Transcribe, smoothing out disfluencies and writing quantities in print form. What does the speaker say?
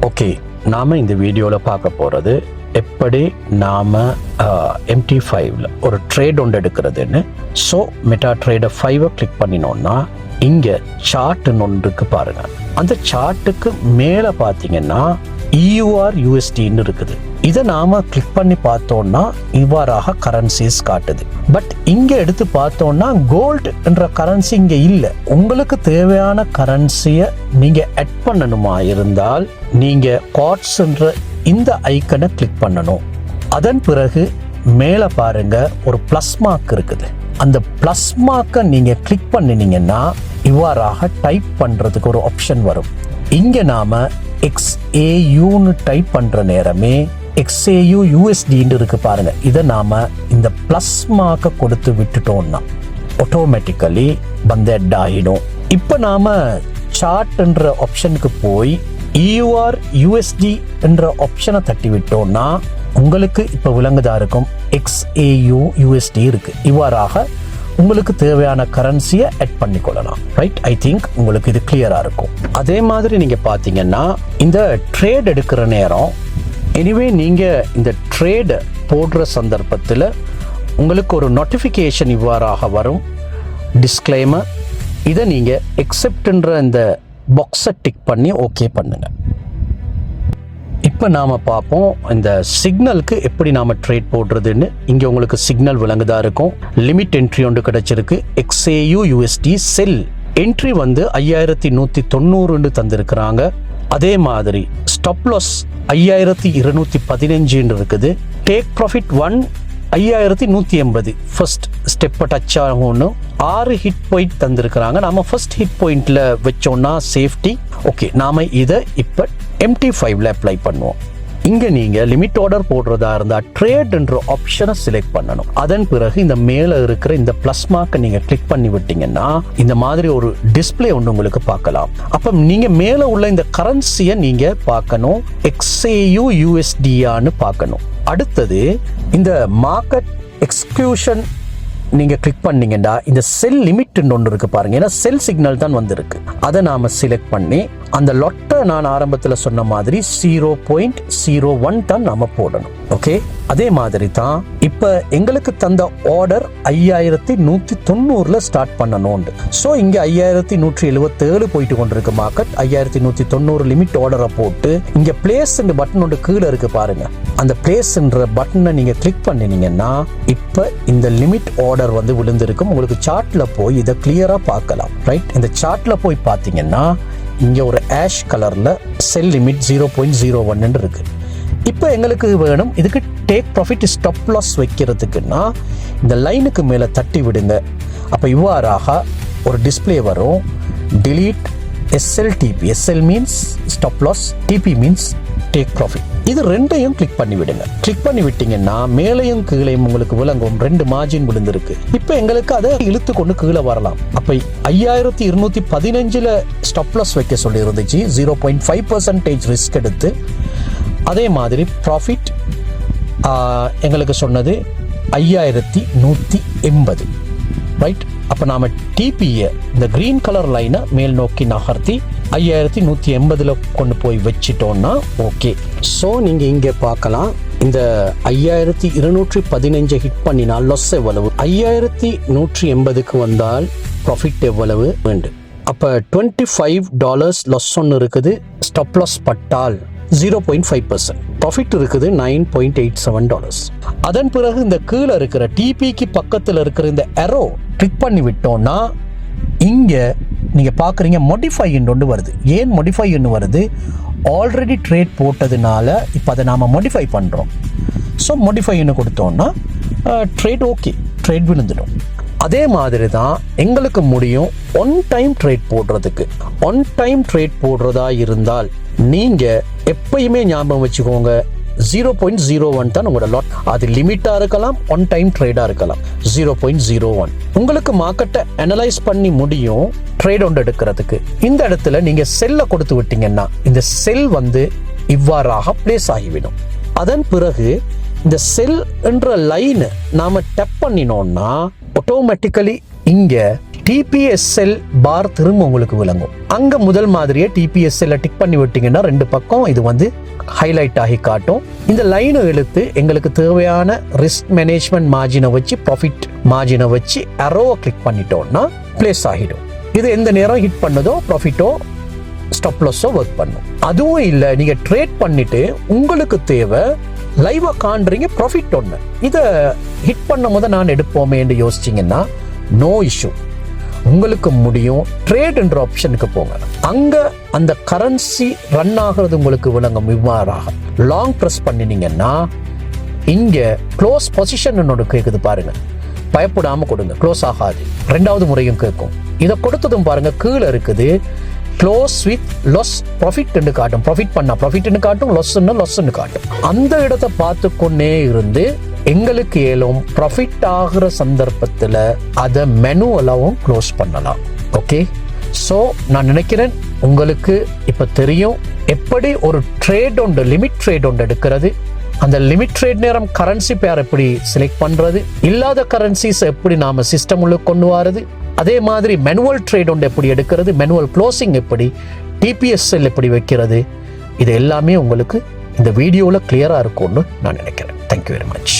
Okay, நாம இந்த வீடியோவில் பார்க்க போகிறது எப்படி நாம் MT5ல ஒரு ட்ரேட் ஒன்று எடுக்கிறதுன்னு. ஸோ மெட்டா ட்ரேடர் 5 கிளிக் பண்ணினோன்னா இங்கே சார்ட்டுன்னு ஒன்றுக்கு பாருங்கள். அந்த சார்ட்டுக்கு மேலே பார்த்தீங்கன்னா EUR USDன்னு இருக்குது. இதை நாம கிளிக் பண்ணி பார்த்தோம்னா இவ்வாறாக கரன்சிஸ் காட்டுது. பட் இங்க எடுத்து பார்த்தோம்னா கோல்டு என்ற கரன்சி இங்க இல்லை. உங்களுக்கு தேவையான கரன்சியை நீங்க ஆட் பண்ணணுமா இருந்தால் நீங்க கார்ட்ஸ் என்ற இந்த ஐக்கனை கிளிக் பண்ணணும். அதன் பிறகு மேல பாருங்க ஒரு பிளஸ் மார்க் இருக்குது. அந்த பிளஸ் மார்க்கை நீங்க கிளிக் பண்ணினீங்கன்னா இவ்வாறாக டைப் பண்றதுக்கு ஒரு ஆப்ஷன் வரும். இங்க நாம XAUன்னு டைப் பண்ற நேரமே XAU USDன்னு இருக்கு பாருங்க. இதை நாம இந்த பிளஸ் மார்க்கை கொடுத்து விட்டுட்டோம்னா ஆட்டோமேட்டிக்கலி வந்து ஆட் ஆகிடும். இப்போ நாம சார்ட் என்ற ஆப்ஷனுக்கு போய் EUR USD என்ற ஆப்ஷனை தட்டி விட்டோம்னா உங்களுக்கு இப்போ விளங்குதா இருக்கும் XAU USD இருக்கு. இவ்வாறாக உங்களுக்கு தேவையான கரன்சியை ஆட் பண்ணிக்கொள்ளலாம். ரைட், ஐ திங்க் உங்களுக்கு இது கிளியரா இருக்கும். அதே மாதிரி நீங்க பாத்தீங்கன்னா இந்த ட்ரேட் எடுக்கிற நேரம் எனிவே நீங்கள் இந்த ட்ரேட் போடுற சந்தர்ப்பத்தில் உங்களுக்கு ஒரு நோட்டிஃபிகேஷன் இவ்வாறாக வரும், டிஸ்க்ளைமர். இதை நீங்கள் எக்ஸெப்ட்ன்ற இந்த பாக்ஸை டிக் பண்ணி ஓகே பண்ணுங்கள். இப்போ நாம் பார்ப்போம் இந்த சிக்னலுக்கு எப்படி நாம் ட்ரேட் போடுறதுன்னு. இங்கே உங்களுக்கு சிக்னல் விளங்குதா இருக்கும். லிமிட் என்ட்ரி ஒன்று கிடைச்சிருக்கு. XAU USD செல் என்ட்ரி வந்து 5190 தந்திருக்கிறாங்க. அதே மாதிரி ஸ்டாப் லாஸ் 5215 இருக்குது. டேக் ப்ராஃபிட் 5180 ஃபர்ஸ்ட் ஸ்டெப்பை டச் ஆகும்னு 6 ஹிட் பாயிண்ட் தந்திருக்கிறாங்க. நாம ஃபர்ஸ்ட் ஹிட் பாயிண்ட்ல வச்சோம்னா சேஃப்டி. ஓகே, நாம இதை இப்போ MT5ல அப்ளை பண்ணுவோம். இங்க நீங்க லிமிட் ஆர்டர் போடுறதா இருந்தா ட்ரேட் என்ற ஆப்ஷனை செலக்ட் பண்ணணும். அதன் பிறகு இந்த மேல இருக்கிற இந்த பிளஸ் மார்க்கை நீங்க கிளிக் பண்ணி விட்டீங்கன்னா இந்த மாதிரி ஒரு டிஸ்பிளே ஒன்று உங்களுக்கு பார்க்கலாம். அப்ப நீங்க மேல உள்ள இந்த கரன்சியை நீங்க பார்க்கணும். XAU USDன்னு பார்க்கணும். அடுத்தது இந்த மார்க்கெட் எக்ஸ்கியூஷன் நீங்க கிளிக் பண்ணீங்கன்னா இந்த செல் லிமிட் ஒன்று இருக்கு பாருங்க. ஏன்னா செல் சிக்னல் தான் வந்திருக்கு. அதை நாம செலக்ட் பண்ணி அந்த லொட்டை நான் ஆரம்பத்தில் சொன்ன மாதிரி 0.01 தான் நாம போடணும். ஓகே, அதே மாதிரி தான் இப்ப எங்களுக்கு தந்த ஆர்டர் 5190 ஸ்டார்ட் பண்ணணும். ஸோ இங்க 5177 போயிட்டு கொண்டிருக்கு மார்க்கெட். 5190 லிமிட் ஆர்டரை போட்டு இங்க பிளேஸ் பட்டன் ஒன்று கீழே இருக்கு பாருங்க. அந்த பிளேஸ்ன்ற பட்டனை நீங்க கிளிக் பண்ணினீங்கன்னா இப்ப இந்த லிமிட் ஆர்டர் வந்து விழுந்திருக்கும். உங்களுக்கு சார்ட்ல போய் இதை கிளியரா பார்க்கலாம். ரைட், இந்த சார்ட்ல போய் பார்த்தீங்கன்னா இங்க ஒரு ஆஷ் கலர்ல செல் லிமிட் 0.01 இருக்கு. இப்போ எங்களுக்கு வேணும் இதுக்கு டேக் ப்ராஃபிட் ஸ்டாப் லாஸ் வைக்கிறதுக்குன்னா இந்த லைனுக்கு மேலே தட்டி விடுங்க. அப்போ இவ்வாறாக ஒரு டிஸ்பிளே வரும். delete SLTP. SL means stop loss, TP means take profit. இது ரெண்டையும் கிளிக் பண்ணி விடுங்க. கிளிக் பண்ணி விட்டீங்கன்னா மேலையும் கீழையும் உங்களுக்கு விளங்கும் 2 மார்ஜின் விழுந்திருக்கு. இப்போ எங்களுக்கு அதை இழுத்து கொண்டு கீழே வரலாம். அப்போ 5215 ஸ்டாப் லாஸ் வைக்க சொல்லி இருந்துச்சு. 0.5% ரிஸ்க் எடுத்து. அதே மாதிரி ப்ராஃபிட் எங்களுக்கு சொன்னது 5180. ரைட், அப்போ நாம் டிபியை இந்த கிரீன் கலர் லைனை மேல் நோக்கி நகர்த்தி 5180 கொண்டு போய் வச்சிட்டோம்னா ஓகே. ஸோ நீங்கள் இங்கே பார்க்கலாம் இந்த 5215 ஹிட் பண்ணினால் லாஸ் எவ்வளவு, 5180க்கு வந்தால் ப்ராஃபிட் எவ்வளவு வேண்டும். அப்போ $25 லாஸ் ஒன்று இருக்குது. ஸ்டாப் லாஸ் பட்டால் 0.5%. ப்ராஃபிட் இருக்குது $9.87. அதன் பிறகு இந்த கீழே இருக்கிற டிபிக்கு பக்கத்தில் இருக்கிற இந்த எரோ கிளிக் பண்ணி விட்டோம்னா இங்க நீங்க பாக்குறீங்க modify ஒன்று வருது. ஏன் modify வருது? ஆல்ரெடி ட்ரேட் போட்டதுனால இப்போ அதை நாம modify பண்றோம். ஸோ modify கொடுத்தோம்னா ட்ரேட் ஓகே, ட்ரேட் விழுந்துடும். அதே மாதிரி தான் எங்களுக்கு முடியும் ஒன் டைம் ட்ரேட் போடுறதுக்கு. ஒன் டைம் ட்ரேட் போடுறதா இருந்தால் நீங்க எப்பயுமே ஞாபகம் வச்சுக்கோங்க 0.01 தான் உங்களோட லாட். அது லிமிட்டா இருக்கலாம், ஒன் டைம் ட்ரேடா இருக்கலாம். 0.01 உங்களுக்கு மார்க்கெட்டை அனலைஸ் பண்ணி முடியும் ட்ரேட் ஒன்று எடுக்கிறதுக்கு. இந்த இடத்துல நீங்க செல்ல கொடுத்து விட்டீங்கன்னா இந்த செல் வந்து இவ்வாறாக பிளேஸ் ஆகிவிடும். அதன் பிறகு இந்த செல் என்ற லைன் நாம டப் பண்ணினோம்னா ஆட்டோமேட்டிக்கலி இங்க டிபிஎஸ்எல் பார் திரும்ப உங்களுக்கு விளங்கும். அங்க முதல் மாதிரியே டிபிஎஸ்எல் டிக் பண்ணி விட்டீங்கன்னா 2 பக்கம் இது வந்து ஹைலைட் ஆகி காட்டும். இந்த லைனை இழுத்து எங்களுக்கு தேவையான ரிஸ்க் மேனேஜ்மெண்ட் மார்ஜினை வச்சு ப்ராஃபிட் மார்ஜினை வச்சு அரோவை கிளிக் பண்ணிட்டோம்னா பிளேஸ் ஆகிடும். இது எந்த நேரம் ஹிட் பண்ணதோ ப்ராஃபிட்டோ ஸ்டாப் லாஸோ ஒர்க் பண்ணும். அதுவும் இல்லை, நீங்க ட்ரேட் பண்ணிட்டு உங்களுக்கு தேவை லைவா காண்றீங்க ப்ராஃபிட் ஒன்று, இதை ஹிட் பண்ணும் போது நான் எடுப்போமே என்று யோசிச்சிங்கன்னா நோ இஷ்யூ, உங்களுக்கு முடியும். ட்ரேட் என்ற ஆப்ஷனுக்கு போங்க. அங்க அந்த கரன்சி ரன் ஆகிறது உங்களுக்கு விளங்கும். இவ்வாறாக லாங் ப்ரெஸ் பண்ணினீங்கன்னா இங்க க்ளோஸ் பொசிஷன் ஒன்று கேட்குது பாருங்க. பயப்படாம கொடுங்க, க்ளோஸ் ஆகாது. 2வது முறையும் கேட்கும். இதை கொடுத்ததும் பாருங்க கீழே இருக்குது க்ளோஸ் வித் லாஸ் ப்ராஃபிட் என்று காட்டும். ப்ராஃபிட் பண்ணா ப்ராஃபிட்னு காட்டும், லாஸ்ன்னு காட்டும். அந்த இடத்தை பார்த்து கொண்டே இருந்து எங்களுக்கு ஏலும் ப்ராஃபிட் ஆகிற சந்தர்ப்பத்தில் அதை மெனுவலாவும் க்ளோஸ் பண்ணலாம். ஓகே, ஸோ நான் நினைக்கிறேன் உங்களுக்கு இப்போ தெரியும் எப்படி ஒரு ட்ரேட் ஒன்று லிமிட் ட்ரேட் ஒன்று எடுக்கிறது, அந்த லிமிட் ட்ரேட் நேரம் கரன்சி பேர் எப்படி செலக்ட் பண்றது, இல்லாத கரன்சிஸ் எப்படி நாம சிஸ்டம் உள்ள கொண்டு வரது, அதே மாதிரி மேனுவல் ட்ரேட் ஒன்று எப்படி எடுக்கிறது, மேனுவல் க்ளோசிங் எப்படி, டிபிஎஸ்எல் எப்படி வைக்கிறது, இது எல்லாமே உங்களுக்கு இந்த வீடியோவில் கிளியராக இருக்கும்னு நான் நினைக்கிறேன். Thank you very much.